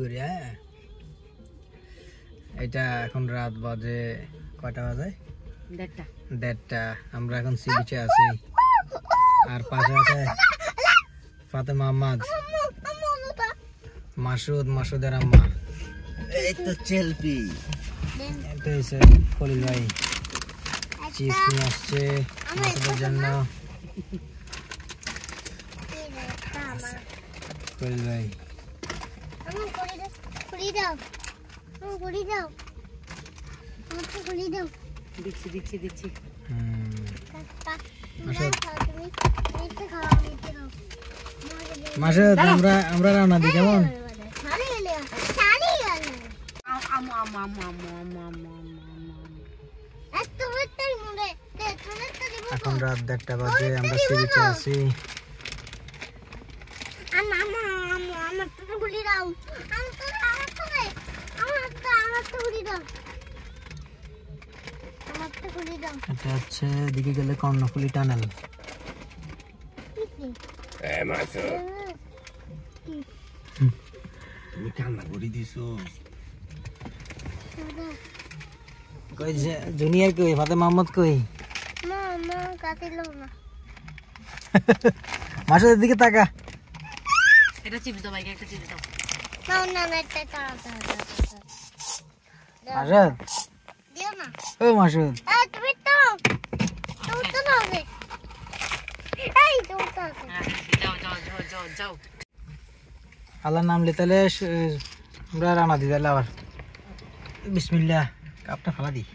করি। হ্যাঁ, এটা এখন রাত বাজে কয়টা বাজে? 1:30। আমরা এখন সি বিচে আছি, আর পাশে আছে ফাতেমা আহমদ, মাসুদের আম্মা, এই তো চেলপি, এটা হচ্ছে খলিল ভাই চিপস নিয়ে আসছে মাসুদের জন্য। খলিল ভাই দিচ্ছি। মাসুদ, আমরা রান্না দিই কেমন? এখন রাত 1:30 বাজে, আমরা সি বিচে আছি। এটা হচ্ছে দিকে গেলে কর্ণফুলী টানেল। তুমি কান্না করে দিছো। কই জুনিয়র কই? ফাতেমা আহমদ কই? মাসুদের দিকে তাকা। এটা চিপস দাও ভাই, একটা চিপস দাও। মাসুদ, ও মাসুদ, যাও। আল্লাহর নাম লি, তাহলে আমরা রান্না দিই। তাহলে আবার বিসমিল্লাহ, কাপটা ফালা দিই।